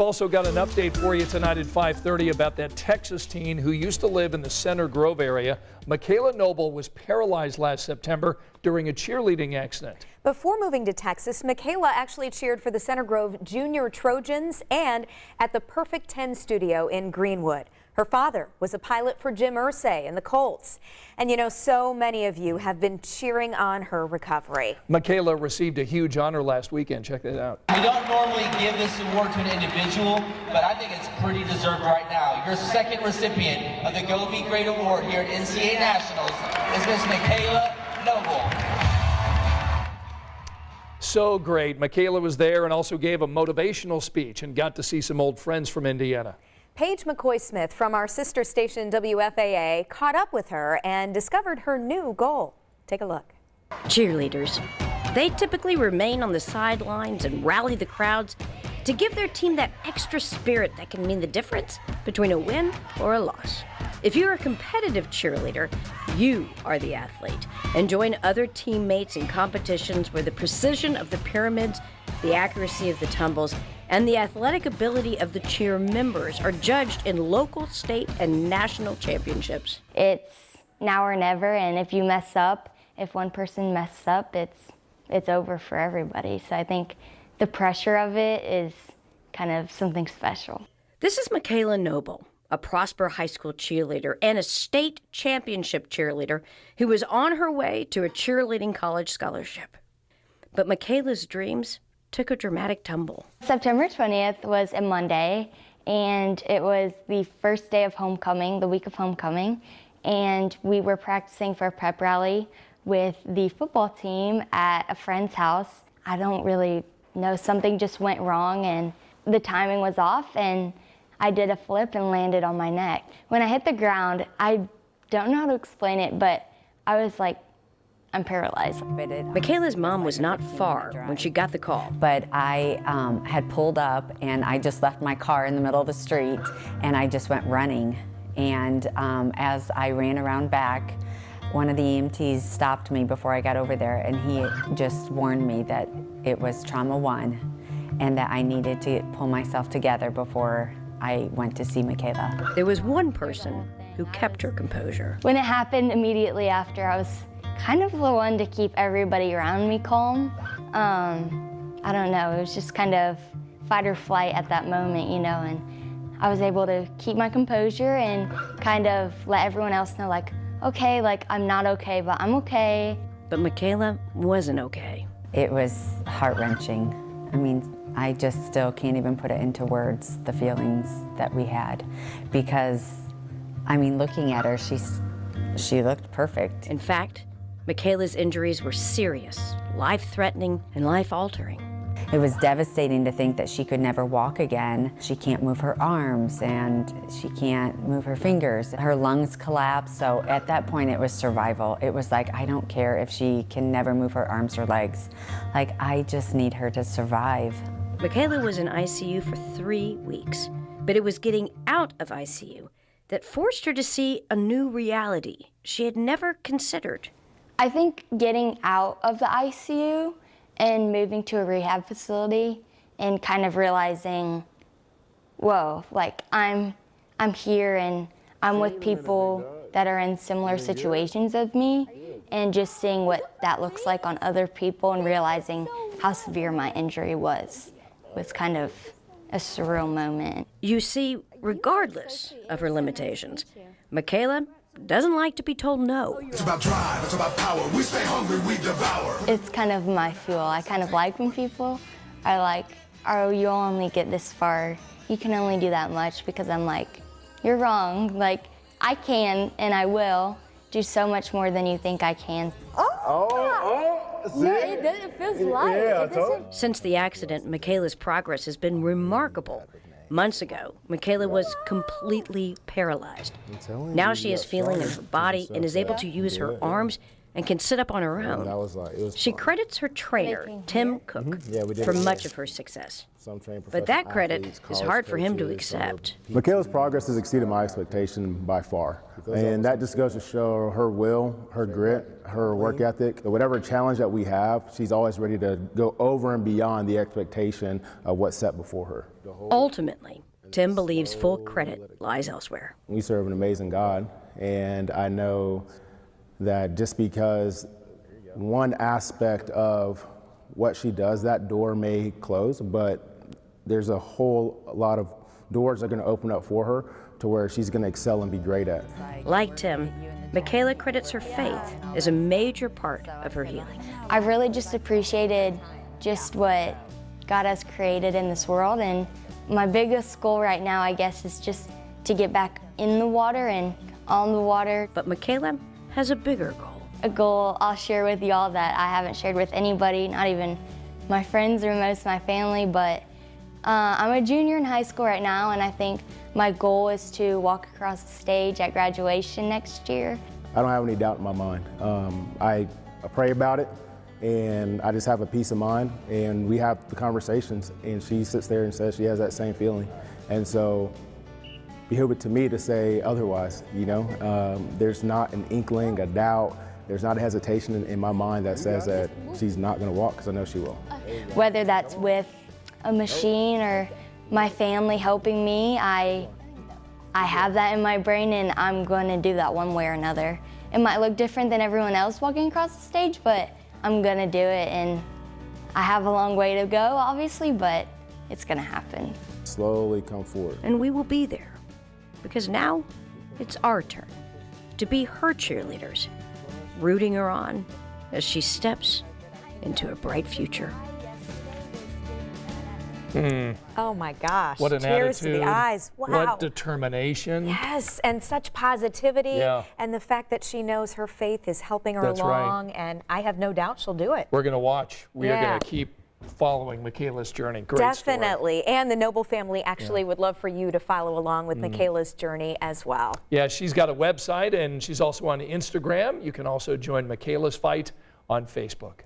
We've also got an update for you tonight at 5:30 about that Texas teen who used to live in the Center Grove area. Makayla Noble was paralyzed last September during a cheerleading accident. Before moving to Texas, Makayla actually cheered for the Center Grove Junior Trojans and at the Perfect 10 studio in Greenwood. Her father was a pilot for Jim Irsay and the Colts. And you know, so many of you have been cheering on her recovery. Makayla received a huge honor last weekend. Check that out. We don't normally give this award to an individual, but I think it's pretty deserved right now. Your second recipient of the Go Be Great Award here at NCAA Nationals is Miss Makayla Noble. So great. Makayla was there and also gave a motivational speech and got to see some old friends from Indiana. Paige McCoy-Smith from our sister station WFAA caught up with her and discovered her new goal. Take a look. Cheerleaders. They typically remain on the sidelines and rally the crowds to give their team that extra spirit that can mean the difference between a win or a loss. If you're a competitive cheerleader, you are the athlete, and join other teammates in competitions where the precision of the pyramids, the accuracy of the tumbles, and the athletic ability of the cheer members are judged in local, state, and national championships. It's now or never, and if you mess up, if one person messes up, it's over for everybody. So I think the pressure of it is kind of something special. This is Makayla Noble, a Prosper High School cheerleader and a state championship cheerleader who was on her way to a cheerleading college scholarship. But Makayla's dreams took a dramatic tumble. September 20th was a Monday, and it was the first day of homecoming, the week of homecoming, and we were practicing for a prep rally with the football team at a friend's house. I don't really know, something just went wrong and the timing was off, and I did a flip and landed on my neck. When I hit the ground, I don't know how to explain it, but I was like, I'm paralyzed. Makayla's mom was not far when she got the call. But I had pulled up and I just left my car in the middle of the street and I just went running. And as I ran around back, one of the EMTs stopped me before I got over there, and he just warned me that it was trauma 1 and that I needed to pull myself together before I went to see Makayla. There was one person who kept her composure. When it happened immediately after, I was kind of the one to keep everybody around me calm. I don't know, it was just kind of fight or flight at that moment, you know, and I was able to keep my composure and kind of let everyone else know, like, okay, like, I'm not okay, but I'm okay. But Makayla wasn't okay. It was heart-wrenching. I mean, I just still can't even put it into words, the feelings that we had, because, I mean, looking at her, she looked perfect. In fact, Makayla's injuries were serious, life-threatening, and life-altering. It was devastating to think that she could never walk again. She can't move her arms and she can't move her fingers. Her lungs collapsed, so at that point it was survival. It was like, I don't care if she can never move her arms or legs. Like, I just need her to survive. Makayla was in ICU for 3 weeks, but it was getting out of ICU that forced her to see a new reality she had never considered. I think getting out of the ICU and moving to a rehab facility and kind of realizing, whoa, like I'm here and I'm with people that are in similar situations as me, and just seeing what that looks like on other people and realizing how severe my injury was kind of a surreal moment. You see, regardless of her limitations, Makayla doesn't like to be told no. It's about drive, it's about power. We stay hungry, we devour. It's kind of my fuel. I kind of like when people are like, oh, you only get this far. You can only do that much, because I'm like, you're wrong. Like, I can and I will do so much more than you think I can. No, it feels light. Yeah, Since the accident, Makayla's progress has been remarkable. Months ago, Makayla was completely paralyzed. Now she has feeling in her body and is able to use her arms and can sit up on her own. That was it was She fun. credits her trainer, Tim Cook, Yeah, we did for it much together. of her success. Some trained But that professional credit athletes, is college hard for him to coaches, accept. Makayla's progress has exceeded my expectation by far. And that just goes to show her will, her grit, her work ethic. Whatever challenge that we have, she's always ready to go over and beyond the expectation of what's set before her. Ultimately, Tim believes full credit lies elsewhere. We serve an amazing God, and I know that just because one aspect of what she does, that door may close, but there's a whole lot of doors that are going to open up for her to where she's going to excel and be great at. Like Tim, Makayla credits her faith as a major part of her healing. I really just appreciated just what God has created in this world, and my biggest goal right now, I guess, is just to get back in the water and on the water. But Makayla has a bigger goal. A goal I'll share with y'all that I haven't shared with anybody, not even my friends or most of my family, but I'm a junior in high school right now, and I think my goal is to walk across the stage at graduation next year. I don't have any doubt in my mind. I pray about it, and I just have a peace of mind, and we have the conversations, and she sits there and says she has that same feeling. And so, behoove it to me to say otherwise, you know? There's not an inkling, a doubt, there's not a hesitation in my mind that says that she's not gonna walk, because I know she will. Whether that's with a machine or my family helping me, I have that in my brain, and I'm gonna do that one way or another. It might look different than everyone else walking across the stage, but I'm gonna do it, and I have a long way to go, obviously, but it's gonna happen. Slowly come forward. And we will be there, because now it's our turn to be her cheerleaders, rooting her on as she steps into a bright future. Oh my gosh. What an Tears attitude. to the eyes. Wow. What determination. Yes, and such positivity. Yeah. And the fact that she knows her faith is helping her That's right. along, and I have no doubt she'll do it. We're going to watch. We are Yeah. going to keep following Makayla's journey. Great story. Definitely. And the Noble family actually would love for you to follow along with Makayla's journey as well. Yeah, she's got a website, and she's also on Instagram. You can also join Makayla's Fight on Facebook.